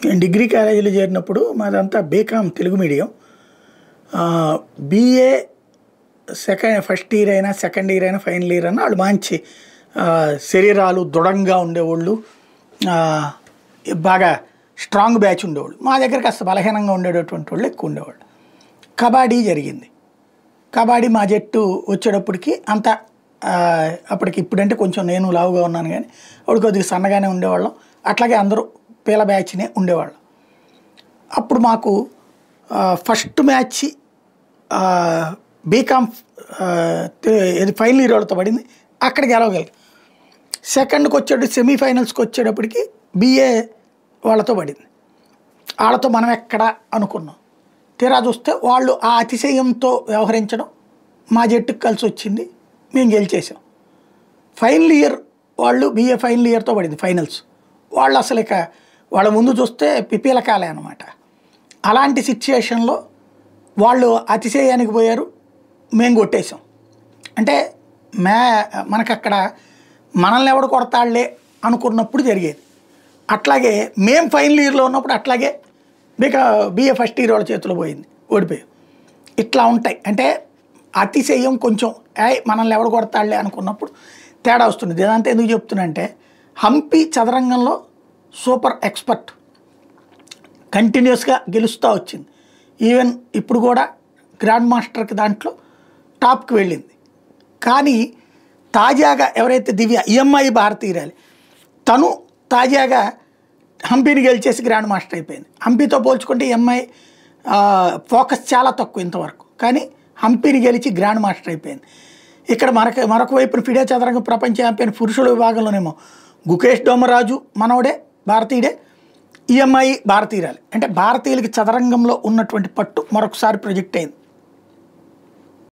నేను డిగ్రీ కాలేజీలో చేరినప్పుడు మాదంతా BCom Telugu medium. BA first year అయినా సెకండ్ ఇయర్ అయినా ఫైనల్ ఇయర్ అయినా వాళ్ళు మంచి శరీరాలు దృఢంగా ఉండేవాళ్ళు, బాగా స్ట్రాంగ్ బ్యాచ్ ఉండేవాళ్ళు. మా దగ్గర కాస్త బలహీనంగా ఉండేటటువంటి వాళ్ళు ఎక్కువ ఉండేవాళ్ళు. కబడ్డీ జరిగింది. కబడ్డీ మా జట్టు వచ్చేటప్పటికి అంత అప్పటికి ఇప్పుడంటే కొంచెం నేను లావుగా ఉన్నాను, కానీ అప్పుడు కొద్దిగా సన్నగానే ఉండేవాళ్ళం. అట్లాగే అందరూ పీల బ్యాచ్నే ఉండేవాళ్ళం. అప్పుడు మాకు ఫస్ట్ మ్యాచ్ బీకామ్ ఇది ఫైనల్ ఇయర్ వాళ్ళతో పడింది, అక్కడ గెలవగలిగింది. సెకండ్కి వచ్చేటప్పుడు సెమీఫైనల్స్కి వచ్చేటప్పటికి బీఏ వాళ్ళతో పడింది. వాళ్ళతో మనం ఎక్కడ అనుకున్నాం, తీరా చూస్తే వాళ్ళు ఆ అతిశయంతో వ్యవహరించడం మా జట్టుకు కలిసి వచ్చింది, మేము గెలిచేసాం. ఫైనల్ ఇయర్ వాళ్ళు బీఏ ఫైనల్ ఇయర్తో పడింది ఫైనల్స్. వాళ్ళు అసలు ఇక వాళ్ళ ముందు చూస్తే పిపీలకాలే అనమాట. అలాంటి సిచ్యుయేషన్లో వాళ్ళు అతిశయానికి పోయారు, మేము కొట్టేసాం. అంటే మనకు అక్కడ మనల్ని ఎవడు కొడతాళ్లే అనుకున్నప్పుడు జరిగేది. అట్లాగే మేము ఫైనల్ ఇయర్లో ఉన్నప్పుడు అట్లాగే బీఏ ఫస్ట్ ఇయర్ వాళ్ళ చేతిలో పోయింది, ఓడిపోయాం. ఇట్లా ఉంటాయి. అంటే అతిశయం కొంచెం మనల్ని ఎవడు కొడతాళ్లే అనుకున్నప్పుడు తేడా వస్తుంది. ఇదంతా ఎందుకు చెప్తున్నా అంటే, హంపి చదరంగంలో సూపర్ ఎక్స్పర్ట్, కంటిన్యూస్గా గెలుస్తూ వచ్చింది. ఈవెన్ ఇప్పుడు కూడా గ్రాండ్ మాస్టర్కి దాంట్లో టాప్కి వెళ్ళింది. కానీ తాజాగా ఎవరైతే దివ్య ఈఎంఐ భారతీయురాలి, తను తాజాగా హంపీని గెలిచేసి గ్రాండ్ మాస్టర్ అయిపోయింది. హంపీతో పోల్చుకుంటే ఈఎంఐ ఫోకస్ చాలా తక్కువ ఇంతవరకు, కానీ హంపీని గెలిచి గ్రాండ్ మాస్టర్ అయిపోయింది. ఇక్కడ మరొక వైపున ఫిడే చదరంగ ప్రపంచ ఛాంపియన్ పురుషుల విభాగంలోనేమో గుకేష్ డోమరాజు మనవడే భారతీయుడే, ఈఎంఐ భారతీయురాలి. అంటే భారతీయులకి చదరంగంలో ఉన్నటువంటి పట్టు మరొకసారి ప్రొజెక్ట్ అయింది.